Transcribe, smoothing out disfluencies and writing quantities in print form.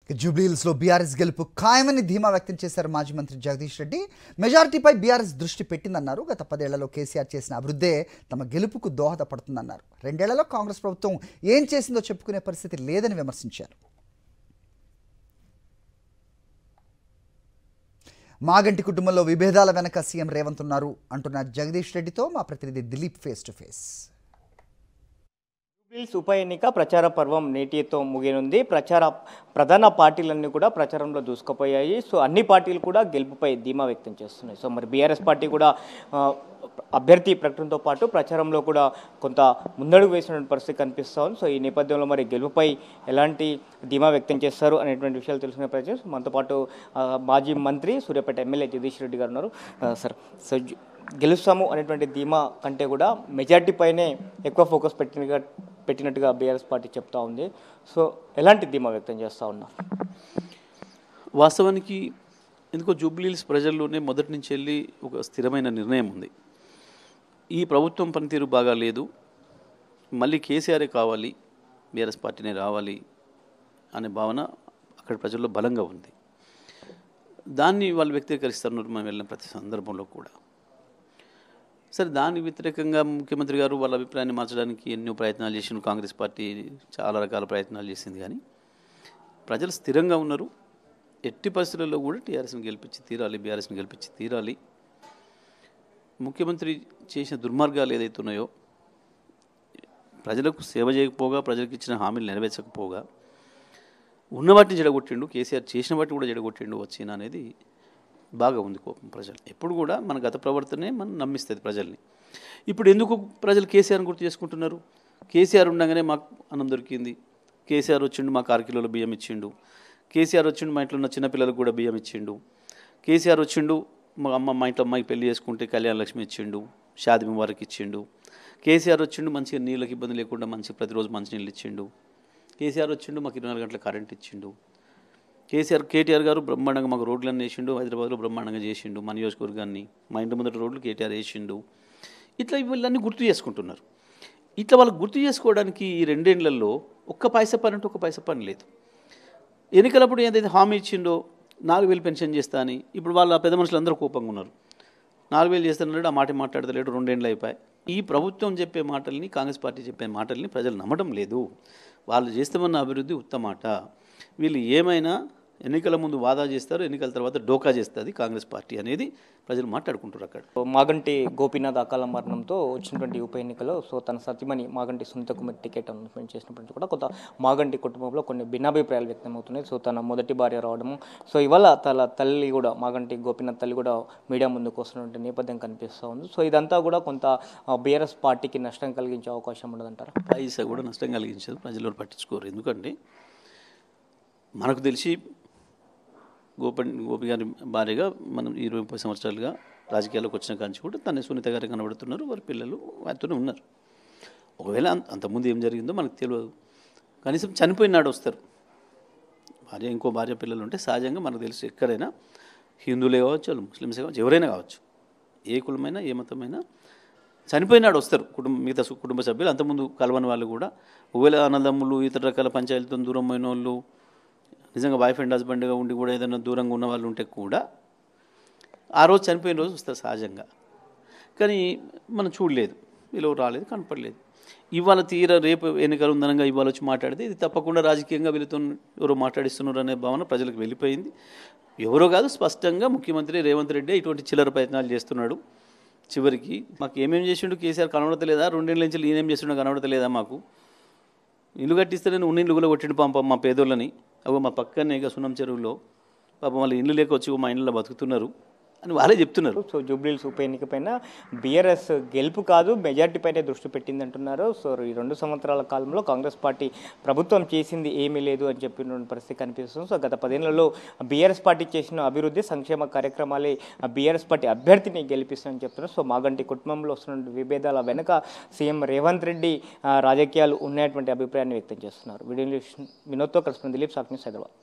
జూబ్లీహిల్స్లో బీఆర్ఎస్ గెలుపు ఖాయమని ధీమా వ్యక్తం చేశారు మాజీ మంత్రి జగదీష్ రెడ్డి. మెజారిటీపై బీఆర్ఎస్ దృష్టి పెట్టిందన్నారు. గత 10 ఏళ్లలో కేసీఆర్ చేసిన అభివృద్ధే తమ గెలుపుకు దోహదపడుతుందన్నారు. 2 ఏళ్లలో కాంగ్రెస్ ప్రభుత్వం ఏం చేసిందో చెప్పుకునే పరిస్థితి లేదని విమర్శించారు. మాగంటి కుటుంబంలో విభేదాల వెనక సీఎం రేవంత్ ఉన్నారు అంటున్న జగదీష్ రెడ్డితో మా ప్రతినిధి Dilip face to face. Jubilee Hills ఉప ఎన్నిక ప్రచార పర్వం నేటితో ముగినుంది. ప్రధాన పార్టీలన్నీ కూడా ప్రచారంలో దూసుకుపోయాయి. సో అన్ని పార్టీలు కూడా గెలుపుపై ధీమా వ్యక్తం చేస్తున్నాయి. సో మరి బీఆర్ఎస్ పార్టీ కూడా అభ్యర్థి ప్రకటనతో పాటు ప్రచారంలో కూడా కొంత ముందడుగు వేసిన పరిస్థితి కనిపిస్తూ ఉంది. సో ఈ నేపథ్యంలో మరి గెలుపుపై ఎలాంటి ధీమా వ్యక్తం చేస్తారు అనేటువంటి విషయాలు తెలుసుకునే ప్రయత్నం మనతో పాటు మాజీ మంత్రి సూర్యాపేట ఎమ్మెల్యే జగదీష్ రెడ్డి గారు ఉన్నారు. సార్, సో గెలుస్తాము అనేటువంటి ధీమా కంటే కూడా మెజార్టీ పైనే ఎక్కువ ఫోకస్ పెట్టినట్టుగా బీఆర్ఎస్ పార్టీ చెప్తా ఉంది. సో ఎలాంటి ధీమా వ్యక్తం చేస్తూ ఉన్నారు? వాస్తవానికి ఎందుకో జూబ్లీహిల్స్ ప్రజల్లోనే మొదటి నుంచి వెళ్ళి ఒక స్థిరమైన నిర్ణయం ఉంది. ఈ ప్రభుత్వం పనితీరు బాగా లేదు, మళ్ళీ కేసీఆరే కావాలి, బీఆర్ఎస్ పార్టీనే రావాలి అనే భావన అక్కడ ప్రజల్లో బలంగా ఉంది. దాన్ని వాళ్ళు వ్యక్తీకరిస్తున్నారు మనం వెళ్ళిన ప్రతి సందర్భంలో కూడా. సరే, దానికి వ్యతిరేకంగా ముఖ్యమంత్రి గారు వాళ్ళ అభిప్రాయాన్ని మార్చడానికి ఎన్నో ప్రయత్నాలు చేసిన కాంగ్రెస్ పార్టీ చాలా రకాల ప్రయత్నాలు చేసింది. కానీ ప్రజలు స్థిరంగా ఉన్నారు. ఎట్టి పరిస్థితుల్లో కూడా టీఆర్ఎస్ని గెలిపించి తీరాలి, బీఆర్ఎస్ని గెలిపించి తీరాలి. ముఖ్యమంత్రి చేసిన దుర్మార్గాలు ఏదైతే ఉన్నాయో, ప్రజలకు సేవ చేయకపోగా, ప్రజలకు ఇచ్చిన హామీలు నెరవేర్చకపోగా ఉన్న వాటిని జడగొట్టిండు. కేసీఆర్ చేసిన వాటిని కూడా జడగొట్టిండు వచ్చిన అనేది బాగా ఉంది కోపం ప్రజలు. ఎప్పుడు కూడా మన గత ప్రవర్తనే మనం నమ్మిస్తుంది ప్రజల్ని. ఇప్పుడు ఎందుకు ప్రజలు కేసీఆర్ని గుర్తు చేసుకుంటున్నారు? కేసీఆర్ ఉండగానే మాకు అన్నం దొరికింది, కేసీఆర్ వచ్చిండు మాకు 6 కిలోల బియ్యం ఇచ్చిండు, కేసీఆర్ వచ్చిండు మా ఇంట్లో ఉన్న చిన్నపిల్లలకు కూడా బియ్యం ఇచ్చిండు, కేసీఆర్ వచ్చిండు మా ఇంట్లో అమ్మాయికి పెళ్లి చేసుకుంటే కళ్యాణ లక్ష్మి ఇచ్చిండు, షాది ముబారక్ ఇచ్చిండు, కేసీఆర్ వచ్చిండు మంచిగా నీళ్ళకి ఇబ్బంది లేకుండా మంచిగా ప్రతిరోజు మంచినీళ్ళు ఇచ్చిండు, కేసీఆర్ వచ్చిండు మాకు 24 గంటల కరెంట్ ఇచ్చిండు, కేటీఆర్ గారు బ్రహ్మాండంగా మాకు రోడ్లన్నీ వేసిండు, హైదరాబాద్లో బ్రహ్మాండంగా చేసిండు, మా నియోజకవర్గాన్ని, మా ఇంటి ముందర రోడ్లు కేటీఆర్ వేసిండు. ఇట్లా వీళ్ళన్నీ గుర్తు చేసుకుంటున్నారు. ఇట్లా వాళ్ళకి గుర్తు చేసుకోవడానికి ఈ 2 ఏళ్లలో ఒక్క పైసా పని అంటే ఒక్క పైసా పని లేదు. ఎన్నికలప్పుడు ఏదైతే హామీ ఇచ్చిండో 4,000 పెన్షన్ చేస్తా అని, ఇప్పుడు వాళ్ళ పెద్ద మనుషులు అందరూ కోపంగా ఉన్నారు. 4,000 చేస్తానన్నాడు, ఆ మాట మాట్లాడతలేడు, 2 ఏళ్ళు అయిపోయాయి. ఈ ప్రభుత్వం చెప్పే మాటల్ని, కాంగ్రెస్ పార్టీ చెప్పే మాటల్ని ప్రజలు నమ్మడం లేదు. వాళ్ళు చేస్తామన్న అభివృద్ధి ఉత్తమాట. వీళ్ళు ఏమైనా ఎన్నికల ముందు వాదా చేస్తారు, ఎన్నికల తర్వాత డోకా చేస్తుంది కాంగ్రెస్ పార్టీ అనేది ప్రజలు మాట్లాడుకుంటారు. అక్కడ మాగంటి గోపీనాథ్ అకాల మరణంతో వచ్చినటువంటి ఉప ఎన్నికలో సో తన సతీమణి మాగంటి సునీత కుమార్ టికెట్ అనౌన్స్మెంట్ చేసినప్పుడు కూడా కొంత మాగంటి కుటుంబంలో కొన్ని భిన్నాభిప్రాయాలు వ్యక్తమవుతున్నాయి. సో తన మొదటి భార్య రావడము, సో ఇవాళ తన తల్లి కూడా మాగంటి గోపీనాథ్ తల్లి కూడా మీడియా ముందుకు వస్తున్నటువంటి నేపథ్యం కనిపిస్తూ ఉంది. సో ఇదంతా కూడా కొంత బీఆర్ఎస్ పార్టీకి నష్టం కలిగించే అవకాశం ఉండదంటారా? పైసా కూడా నష్టం కలిగించదు, ప్రజలు పట్టించుకోరు. ఎందుకంటే మనకు తెలిసి గోపి గారి భార్యగా మనం 20-30 సంవత్సరాలుగా రాజకీయాల్లోకి వచ్చిన కాంచి కూడా తన సునీత గారు కనబడుతున్నారు, వారి పిల్లలు వారితోనే ఉన్నారు. ఒకవేళ అంతకుముందు ఏం జరిగిందో మనకు తెలియదు. కనీసం చనిపోయినాడు వస్తారు భార్య, ఇంకో భార్య పిల్లలు ఉంటే సహజంగా మనకు తెలుసు ఎక్కడైనా హిందువులే కావచ్చు, వాళ్ళు ముస్లిమ్సే కావచ్చు, ఎవరైనా కావచ్చు, ఏ కులమైనా ఏ మతమైనా చనిపోయినాడు వస్తారు మిగతా కుటుంబ సభ్యులు. అంతకుముందు కలవని వాళ్ళు కూడా, ఒకవేళ అన్నదమ్ములు ఇతర రకాల పంచాయతీలతో దూరం అయిన వాళ్ళు, నిజంగా వైఫ్ అండ్ హస్బెండ్గా ఉండి కూడా ఏదైనా దూరంగా ఉన్న వాళ్ళు ఉంటే కూడా ఆ రోజు చనిపోయిన రోజు వస్తారు సహజంగా. కానీ మనం చూడలేదు, వీళ్ళు రాలేదు, కనపడలేదు. ఇవాళ రేపు ఎన్నికలు ఉందనగా ఇవాళ వచ్చి మాట్లాడితే ఇది తప్పకుండా రాజకీయంగా వీళ్ళతో ఎవరో మాట్లాడిస్తున్నారు అనే భావన ప్రజలకు వెళ్ళిపోయింది. ఎవరో కాదు, స్పష్టంగా ముఖ్యమంత్రి రేవంత్ రెడ్డి ఇటువంటి చిల్లర ప్రయత్నాలు చేస్తున్నాడు. చివరికి మాకు ఏమేమి చేసిండు కేసీఆర్ కనబడతలేదా? 2 ఏళ్ళ నుంచి ఈయనేం చేసిండో కనబడతలేదా? మాకు ఇల్లు కట్టిస్తే నేను ఉన్న ఇల్లు కూడా కొట్టిండు పాపం మా పేదోళ్ళని. అవి మా పక్కనే ఇక సున్నం చెరువులో పాపం వాళ్ళు ఇల్లు లేక వచ్చి మా ఇళ్ళలో బతుకుతున్నారు అని వాళ్ళే చెప్తున్నారు. సో జూబ్లీహిల్స్ ఉప ఎన్నిక పైన బీఆర్ఎస్ గెలుపు కాదు మెజార్టీ పైనే దృష్టి పెట్టింది అంటున్నారు. సో ఈ 2 సంవత్సరాల కాలంలో కాంగ్రెస్ పార్టీ ప్రభుత్వం చేసింది ఏమీ లేదు అని చెప్పిన పరిస్థితి కనిపిస్తుంది. సో గత 10 ఏళ్లలో బీఆర్ఎస్ పార్టీ చేసిన అభివృద్ధి సంక్షేమ కార్యక్రమాలే బీఆర్ఎస్ పార్టీ అభ్యర్థిని గెలిపిస్తుందని చెప్తున్నారు. సో మాగంటి కుటుంబంలో వస్తున్న విభేదాల వెనుక సీఎం రేవంత్ రెడ్డి రాజకీయాలు ఉన్నటువంటి అభిప్రాయాన్ని వ్యక్తం చేస్తున్నారు. వీడియో వినోద్తో కలిసి దిలీప్, సాక్షి న్యూస్, హైదరాబాద్.